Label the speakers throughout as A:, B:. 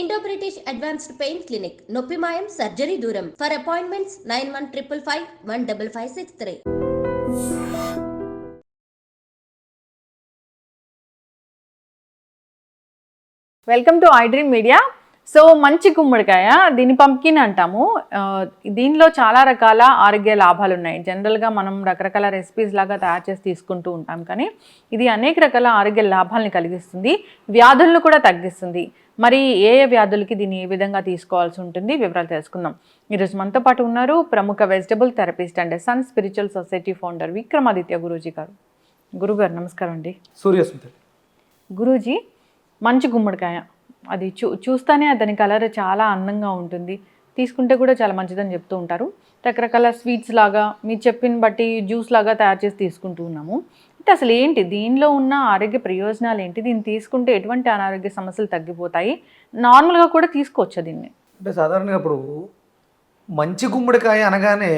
A: Indo British advanced pain clinic నొప్పి మాయం surgery దూరం for appointments 9155515563.
B: Welcome to I dream media. So మంచి గుమ్మడికాయ, దీన్ని పంకిన్ అంటాము. దీనిలో చాలా రకాల ఆరోగ్య లాభాలు ఉన్నాయి. జనరల్గా మనం రకరకాల రెసిపీస్ లాగా తయారు చేసి తీసుకుంటూ ఉంటాం, కానీ ఇది అనేక రకాల ఆరోగ్య లాభాలని కలిగిస్తుంది, వ్యాధులను కూడా తగ్గిస్తుంది. మరి ఏ ఏ వ్యాధులకి దీన్ని ఏ విధంగా తీసుకోవాల్సి ఉంటుంది వివరాలు తెలుసుకుందాం. ఈరోజు మనతో పాటు ఉన్నారు ప్రముఖ vegetable therapist and sun spiritual society founder Vikramaditya Guruji గారు. గురుగారు నమస్కారం అండి.
C: సూర్యసుందరి
B: గురూజీ, మంచి గుమ్మడికాయ అది చూస్తానే దాని కలర్ చాలా అందంగా ఉంటుంది, తీసుకుంటే కూడా చాలా మంచిదని చెప్తూ ఉంటారు. రకరకాల స్వీట్స్ లాగా మీరు చెప్పిన బట్టి జ్యూస్ లాగా తయారు చేసి తీసుకుంటూ ఉన్నాము. అంటే అసలు ఏంటి దీనిలో ఉన్న ఆరోగ్య ప్రయోజనాలు ఏంటి, దీన్ని తీసుకుంటే ఎటువంటి అనారోగ్య సమస్యలు తగ్గిపోతాయి, నార్మల్గా కూడా తీసుకోవచ్చు దీన్ని?
C: అంటే సాధారణంగా ఇప్పుడు మంచి గుమ్మడికాయ అనగానే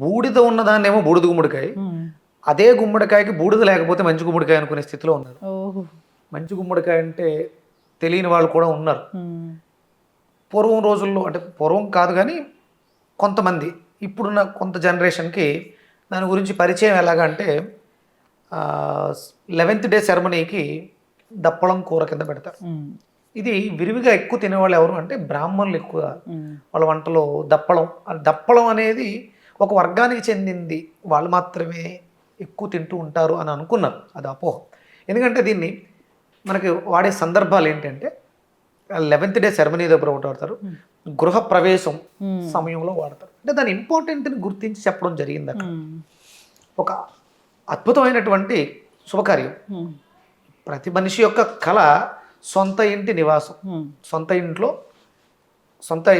C: బూడిద ఉన్నదాన్నేమో బూడిద గుమ్మడికాయ, అదే గుమ్మడికాయకి బూడిద లేకపోతే మంచి గుమ్మడికాయ అనుకునే స్థితిలో ఉన్నారు. మంచి గుమ్మడికాయ అంటే తెలియని వాళ్ళు కూడా ఉన్నారు. పూర్వం రోజుల్లో, అంటే పూర్వం కాదు కానీ కొంతమంది ఇప్పుడున్న కొంత జనరేషన్కి దాని గురించి పరిచయం ఎలాగంటే 11th డే సెరమనీకి దప్పలం కూర కింద పెడతారు. ఇది విరివిగా ఎక్కువ తినేవాళ్ళు ఎవరు అంటే బ్రాహ్మణులు ఎక్కువ. వాళ్ళ వంటలో దప్పలం అనేది ఒక వర్గానికి చెందింది, వాళ్ళు మాత్రమే ఎక్కువ తింటూ ఉంటారు అని అనుకున్నారు. అది అపోహ. ఎందుకంటే దీన్ని మనకి వాడే సందర్భాలు ఏంటంటే 11th డే సెరమనీ దగ్గర ఒకటి వాడతారు, గృహ ప్రవేశం సమయంలో వాడతారు. అంటే దాని ఇంపార్టెంట్ని గుర్తించి చెప్పడం జరిగింది. అక్కడ ఒక అద్భుతమైనటువంటి శుభకార్యం. ప్రతి మనిషి యొక్క కళ సొంత ఇంటి నివాసం, సొంత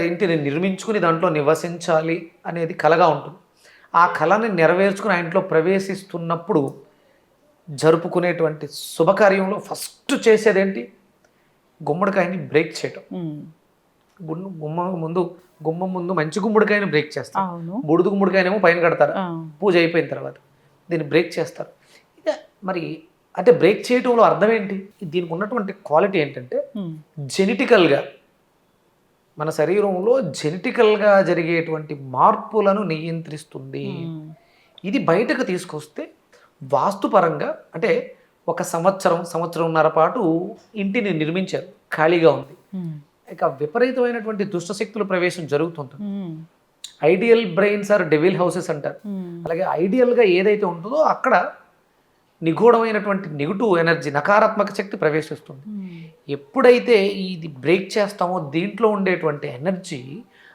C: ఇంటిని నిర్మించుకుని దాంట్లో నివసించాలి అనేది కళగా ఉంటుంది. ఆ కళని నెరవేర్చుకుని ఆ ఇంట్లో ప్రవేశిస్తున్నప్పుడు జరుపుకునేటువంటి శుభకార్యంలో ఫస్ట్ చేసేదేంటి? గుమ్మడికాయని బ్రేక్ చేయటం. గుమ్మం ముందు మంచి గుమ్మడికాయని బ్రేక్ చేస్తారు, బూడిద గుమ్మడికాయనేమో పైన కడతారు పూజ అయిపోయిన తర్వాత. దీన్ని బ్రేక్ చేస్తారు. ఇక మరి అంటే బ్రేక్ చేయటంలో అర్థం ఏంటి? దీనికి ఉన్నటువంటి క్వాలిటీ ఏంటంటే జెనెటికల్గా మన శరీరంలో జెనెటికల్గా జరిగేటువంటి మార్పులను నియంత్రిస్తుంది. ఇది బయటకు తీసుకొస్తే వాస్తుపరంగా అంటే ఒక సంవత్సరంన్నర పాటు ఇంటిని నిర్మించారు, ఖాళీగా ఉంది, ఇక విపరీతమైనటువంటి దుష్టశక్తుల ప్రవేశం జరుగుతుంటుంది. Ideal brains are devil houses అంటారు. అలాగే ఐడియల్గా ఏదైతే ఉంటుందో అక్కడ నిగూఢమైనటువంటి నెగిటివ్ ఎనర్జీ, నకారాత్మక శక్తి ప్రవేశిస్తుంది. ఎప్పుడైతే ఇది బ్రేక్ చేస్తామో దీంట్లో ఉండేటువంటి ఎనర్జీ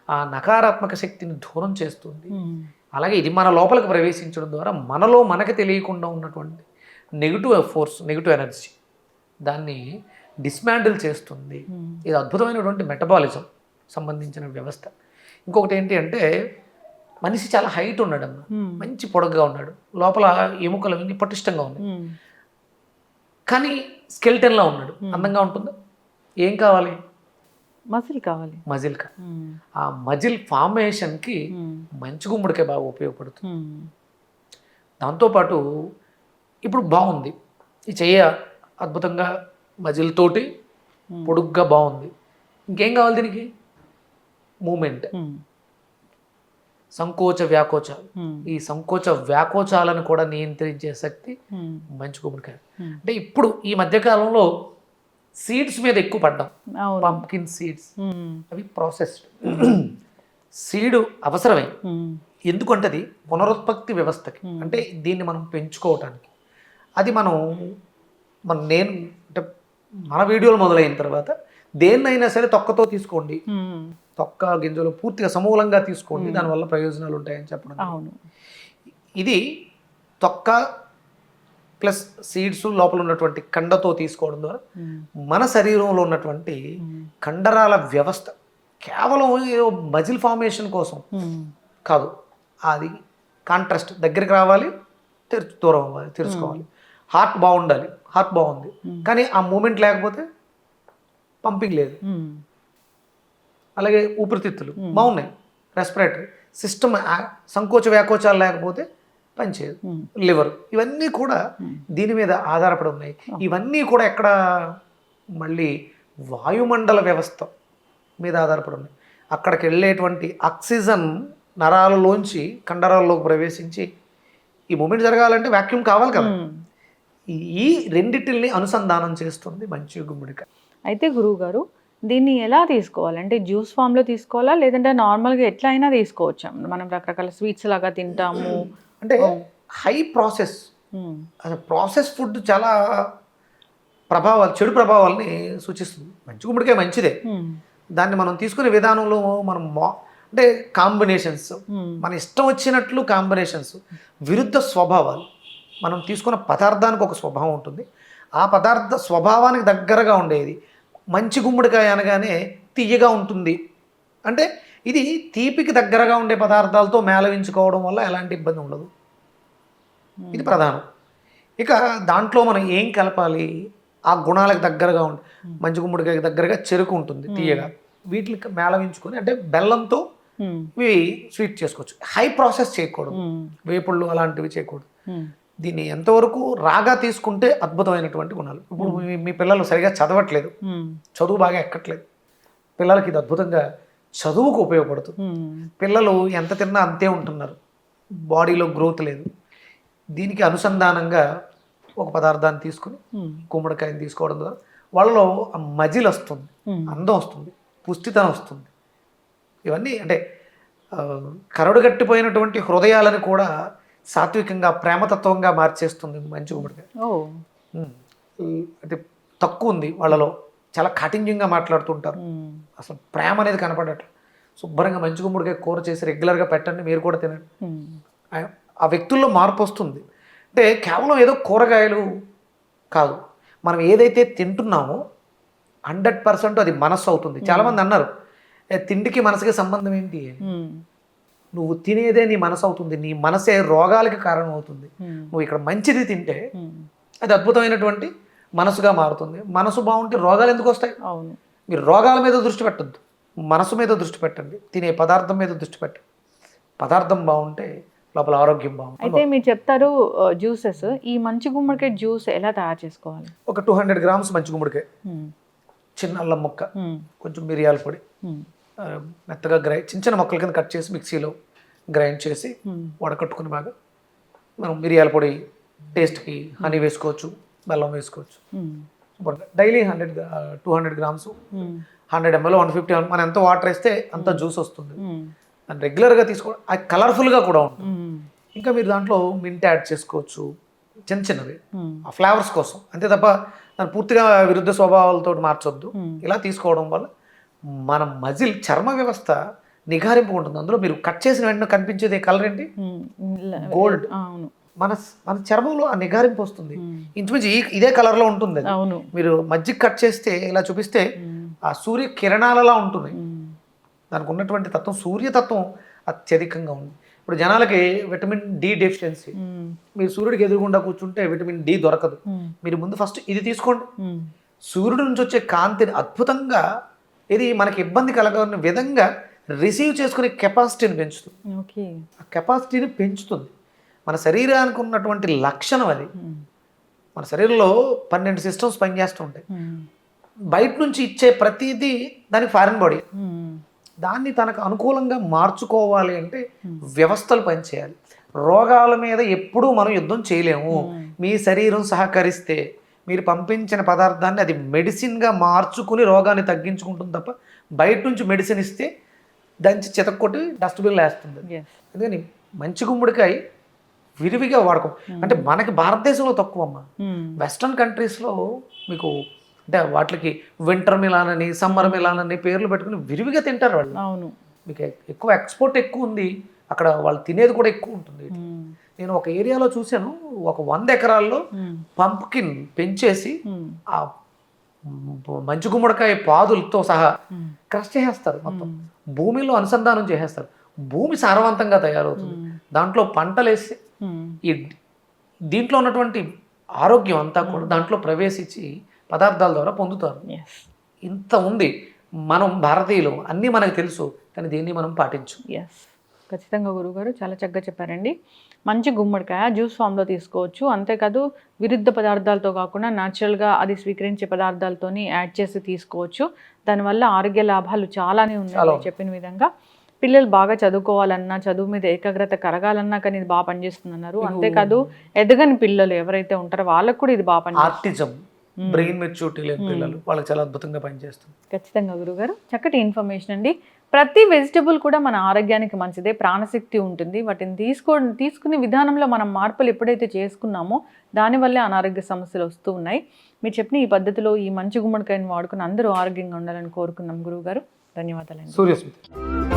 C: ఆ నకారాత్మక శక్తిని దూరం చేస్తుంది. అలాగే ఇది మన లోపలికి ప్రవేశించడం ద్వారా మనలో మనకి తెలియకుండా ఉన్నటువంటి నెగిటివ్ ఫోర్స్, నెగిటివ్ ఎనర్జీ దాన్ని డిస్మాండిల్ చేస్తుంది. ఇది అద్భుతమైనటువంటి మెటబాలిజం సంబంధించిన వ్యవస్థ. ఇంకొకటి ఏంటి అంటే మనిషి చాలా హైట్ ఉన్నాడు అన్న, మంచి పొడగ్గా ఉన్నాడు, లోపల ఎముకలు అన్నీ పటిష్టంగా ఉన్నాయి, కానీ స్కెల్టన్లా ఉన్నాడు. అందంగా ఉంటుందా? ఏం కావాలి? మజిల్ కావాలి. ఆ మజిల్ ఫార్మేషన్కి మంచి గుమ్మడికాయ బాగా ఉపయోగపడుతుంది. దాంతోపాటు ఇప్పుడు బాగుంది, ఈ చెయ్య అద్భుతంగా మజిల్ తోటి పొడుగ్గా బాగుంది, ఇంకేం కావాలి దీనికి? మూమెంట్, సంకోచ వ్యాకోచాలు. ఈ సంకోచ వ్యాకోచాలను కూడా నియంత్రించే శక్తి మంచి గుమ్మడికాయ. అంటే ఇప్పుడు ఈ మధ్యకాలంలో సీడ్స్ మీద ఎక్కువ పడ్డాం. పంప్కిన్ సీడ్స్ అవి ప్రాసెస్డ్. సీడు అవసరమే, ఎందుకంటే అది పునరుత్పత్తి వ్యవస్థకి, అంటే దీన్ని మనం పెంచుకోవటానికి. అది నేను అంటే మన వీడియోలు మొదలైన తర్వాత దేన్నైనా సరే తొక్కతో తీసుకోండి, తొక్క గింజలు పూర్తిగా సమూలంగా తీసుకోండి, దానివల్ల ప్రయోజనాలు ఉంటాయని చెప్పడం. ఇది తొక్క ప్లస్ సీడ్స్ లోపల ఉన్నటువంటి కండతో తీసుకోవడం ద్వారా మన శరీరంలో ఉన్నటువంటి కండరాల వ్యవస్థ కేవలం మజిల్ ఫార్మేషన్ కోసం కాదు, అది కాంట్రాస్ట్ దగ్గరికి రావాలి, దూరం అవ్వాలి, తెరుచుకోవాలి. హార్ట్ బాగుండాలి, హార్ట్ బాగుంది కానీ ఆ మూమెంట్ లేకపోతే పంపింగ్ లేదు. అలాగే ఊపిరితిత్తులు బాగున్నాయి, రెస్పిరేటరీ సిస్టమ్ సంకోచ వ్యాకోచాలు లేకపోతే పనిచేయదు. లివర్, ఇవన్నీ కూడా దీని మీద ఆధారపడి ఉన్నాయి. ఇవన్నీ కూడా ఎక్కడ మళ్ళీ వాయుమండల వ్యవస్థ మీద ఆధారపడి ఉన్నాయి. అక్కడికి వెళ్ళేటువంటి ఆక్సిజన్ నరాలలోంచి కండరాల్లోకి ప్రవేశించి ఈ మూమెంట్ జరగాలంటే వాక్యూమ్ కావాలి కదా. ఈ రెండిటిల్ని అనుసంధానం చేస్తుంది మంచి గుమ్మడికాయ.
B: అయితే గురువు గారు దీన్ని ఎలా తీసుకోవాలి? అంటే జ్యూస్ ఫామ్లో తీసుకోవాలా, లేదంటే నార్మల్గా ఎట్లా అయినా తీసుకోవచ్చా? మనం రకరకాల స్వీట్స్ లాగా తింటాము.
C: అంటే హై ప్రాసెస్, అసలు ప్రాసెస్ ఫుడ్ చాలా చెడు ప్రభావాలని సూచిస్తుంది. మంచి గుమ్మడికాయ మంచిదే, దాన్ని మనం తీసుకునే విధానంలో మనం అంటే కాంబినేషన్స్, మన ఇష్టం వచ్చినట్లు కాంబినేషన్స్, విరుద్ధ స్వభావాలు. మనం తీసుకున్న పదార్థానికి ఒక స్వభావం ఉంటుంది, ఆ పదార్థ స్వభావానికి దగ్గరగా ఉండేది. మంచి గుమ్మడికాయ అనగానే తీయగా ఉంటుంది అంటే ఇది తీపికి దగ్గరగా ఉండే పదార్థాలతో మేళవించుకోవడం వల్ల ఎలాంటి ఇబ్బంది ఉండదు, ఇది ప్రధానం. ఇక దాంట్లో మనం ఏం కలపాలి, ఆ గుణాలకు దగ్గరగా ఉండి మంచి గుమ్మడికాయకి దగ్గరగా చెరుకు ఉంటుంది తీయగా, వీటికి మేళవించుకొని అంటే బెల్లంతో ఇవి స్వీట్ చేసుకోవచ్చు. హై ప్రాసెస్ చేయకూడదు, వేపుళ్ళు అలాంటివి చేయకూడదు. దీన్ని ఎంతవరకు రాగా తీసుకుంటే అద్భుతమైనటువంటి గుణాలు. ఇప్పుడు మీ పిల్లలు సరిగా చదవట్లేదు, చదువు బాగా ఎక్కట్లేదు, పిల్లలకి ఇది అద్భుతంగా చదువుకు ఉపయోగపడుతుంది. పిల్లలు ఎంత తిన్నా అంతే ఉంటున్నారు, బాడీలో గ్రోత్ లేదు. దీనికి అనుసంధానంగా ఒక పదార్థాన్ని తీసుకుని గుమ్మడికాయని తీసుకోవడం ద్వారా వాళ్ళలో మజిల్ వస్తుంది, అందం వస్తుంది, పుష్టితనం వస్తుంది. ఇవన్నీ అంటే కరడుగట్టిపోయినటువంటి హృదయాలను కూడా సాత్వికంగా ప్రేమతత్వంగా మార్చేస్తుంది మంచి గుమ్మడికాయ. అంటే తక్కువ ఉంది వాళ్ళలో, చాలా కాఠిన్యంగా మాట్లాడుతుంటారు, అసలు ప్రేమ అనేది కనపడట్లేదు. శుభ్రంగా మంచి గుమ్మడికాయ కూర చేసి రెగ్యులర్గా పెట్టండి, మీరు కూడా తినండి, ఆ వ్యక్తుల్లో మార్పు వస్తుంది. అంటే కేవలం ఏదో కూరగాయలు కాదు, మనం ఏదైతే తింటున్నామో 100% అది మనస్సు అవుతుంది. చాలామంది అన్నారు తిండికి మనసుకి సంబంధం ఏంటి, నువ్వు తినేదే నీ మనసు అవుతుంది, నీ మనసే రోగాలకి కారణం అవుతుంది. నువ్వు ఇక్కడ మంచిది తింటే అది అద్భుతమైనటువంటి మనసుగా మారుతుంది. మనసు బాగుంటే రోగాలు ఎందుకు వస్తాయి? మీరు రోగాల మీద దృష్టి పెట్టద్దు, మనసు మీద దృష్టి పెట్టండి, తినే పదార్థం మీద దృష్టి పెట్టండి. పదార్థం బాగుంటే లోపల ఆరోగ్యం బాగుంటుంది.
B: అయితే మీరు చెప్తారు జ్యూసెస్, ఈ మంచి గుమ్మడికాయ జ్యూస్ ఎలా తయారు చేసుకోవాలి?
C: ఒక 200 grams మంచి గుమ్మడికాయ, చిన్న అల్లం ముక్క, కొంచెం మిరియాల పొడి, మెత్తగా చిన్న చిన్న ముక్కల కింద కట్ చేసి మిక్సీలో గ్రైండ్ చేసి వడకట్టుకుని బాగా మనం మిరియాల పొడి టేస్ట్కి హనీ వేసుకోవచ్చు, బెల్లం వేసుకోవచ్చు. డైలీ 200 grams 100 ml 150 ml మనం ఎంత వాటర్ వేస్తే అంత జ్యూస్ వస్తుంది. దాన్ని రెగ్యులర్గా తీసుకోవడం అది కలర్ఫుల్గా కూడా ఉంటుంది. ఇంకా మీరు దాంట్లో మింట్ యాడ్ చేసుకోవచ్చు, చిన్న చిన్నవి ఆ ఫ్లేవర్స్ కోసం, అంతే తప్ప దాన్ని పూర్తిగా విరుద్ధ స్వభావాలతో మార్చొద్దు. ఇలా తీసుకోవడం వల్ల మన మజిల్ చర్మ వ్యవస్థ నిగారింపు ఉంటుంది. అందులో మీరు కట్ చేసిన వెంటనే కనిపించేది కలర్ ఏంటి, గోల్డ్. మన మన చర్మంలో ఆ నిగారింపు వస్తుంది, ఇంచుమించు ఇదే కలర్లో ఉంటుంది. మీరు మజ్జిగ కట్ చేస్తే ఇలా చూపిస్తే ఆ సూర్య కిరణాలలా ఉంటుంది. దానికి ఉన్నటువంటి తత్వం సూర్యతత్వం అత్యధికంగా ఉంది. ఇప్పుడు జనాలకి విటమిన్ డి డెఫిషియన్సీ, మీరు సూర్యుడికి ఎదురుగుండా కూర్చుంటే విటమిన్ డి దొరకదు. మీరు ముందు ఫస్ట్ ఇది తీసుకోండి, సూర్యుడి నుంచి వచ్చే కాంతిని అద్భుతంగా ఇది మనకి ఇబ్బంది కలగని విధంగా రిసీవ్ చేసుకునే కెపాసిటీని పెంచుతుంది. ఆ కెపాసిటీని పెంచుతుంది. మన శరీరానికి ఉన్నటువంటి లక్షణం అది. మన శరీరంలో 12 సిస్టమ్స్ పనిచేస్తూ ఉంటాయి. బయట నుంచి ఇచ్చే ప్రతిదీ దానికి ఫారిన్ బాడీ. దాన్ని తనకు అనుకూలంగా మార్చుకోవాలి అంటే వ్యవస్థలు పనిచేయాలి. రోగాల మీద ఎప్పుడూ మనం యుద్ధం చేయలేము. మీ శరీరం సహకరిస్తే మీరు పంపించిన పదార్థాన్ని అది మెడిసిన్గా మార్చుకుని రోగాన్ని తగ్గించుకుంటుంది తప్ప బయట నుంచి మెడిసిన్ ఇస్తే దంచి చితక్కొట్టి డస్ట్బిన్లో వేస్తుంది. అందుకని మంచి గుమ్మడికాయ విరివిగా వాడకం. అంటే మనకి భారతదేశంలో తక్కువ అమ్మ, వెస్ట్రన్ కంట్రీస్లో మీకు అంటే వాటికి వింటర్ మిలాన్ అని సమ్మర్ మిలాన్ అని పేర్లు పెట్టుకుని విరివిగా తింటారు వాళ్ళు.
B: అవును,
C: మీకు ఎక్కువ ఎక్స్పోర్ట్ ఎక్కువ ఉంది అక్కడ, వాళ్ళు తినేది కూడా ఎక్కువ ఉంటుంది. నేను ఒక ఏరియాలో చూశాను, ఒక 100 ఎకరాల్లో పంప్కిన్ పెంచేసి ఆ మంచి గుమ్మడికాయ పాదులతో సహా క్రష్ చేసేస్తారు, మొత్తం భూమిలో అనుసంధానం చేసేస్తారు. భూమి సారవంతంగా తయారవుతుంది, దాంట్లో పంటలు వేసి ఈ దీంట్లో ఉన్నటువంటి ఆరోగ్యం అంతా కూడా దాంట్లో ప్రవేశించి పదార్థాల ద్వారా పొందుతారు. ఇంత ఉంది. మనం భారతీయులు అన్నీ మనకు తెలుసు, కానీ దీన్ని మనం పాటించు.
B: ఖచ్చితంగా గురువుగారు చాలా చక్కగా చెప్పారండి. మంచి గుమ్మడికాయ జ్యూస్ ఫామ్లో తీసుకోవచ్చు, అంతేకాదు విరుద్ధ పదార్థాలతో కాకుండా న్యాచురల్గా అది స్వీకరించే పదార్థాలతోని యాడ్ చేసి తీసుకోవచ్చు. దానివల్ల ఆరోగ్య లాభాలు చాలానే ఉన్నాయి మీరు చెప్పిన విధంగా. పిల్లలు బాగా చదువుకోవాలన్నా, చదువు మీద ఏకాగ్రత కరగాలన్నా కానీ ఇది బాగా పనిచేస్తుందన్నారు. అంతేకాదు ఎదగని పిల్లలు ఎవరైతే ఉంటారో వాళ్ళకు కూడా ఇది బాగా పనిచేస్తుంది.
C: ఆర్టిజం, బ్రెయిన్ మెచ్యూరిటీ లేని పిల్లలు వాళ్ళకి చాలా అద్భుతంగా పనిచేస్తుంది.
B: ఖచ్చితంగా గురుగారు చక్కటి ఇన్ఫర్మేషన్ అండి. ప్రతి వెజిటబుల్ కూడా మన ఆరోగ్యానికి మంచిదే, ప్రాణశక్తి ఉంటుంది. వాటిని తీసుకునే విధానంలో మనం మార్పులు ఎప్పుడైతే చేసుకున్నామో దానివల్లే అనారోగ్య సమస్యలు వస్తూ ఉన్నాయి. మీరు చెప్పిన ఈ పద్ధతిలో ఈ మంచి గుమ్మడికాయని వాడుకుని అందరూ ఆరోగ్యంగా ఉండాలని కోరుకున్నాం గురువుగారు. ధన్యవాదాలండి.
C: సూర్యస్మిత.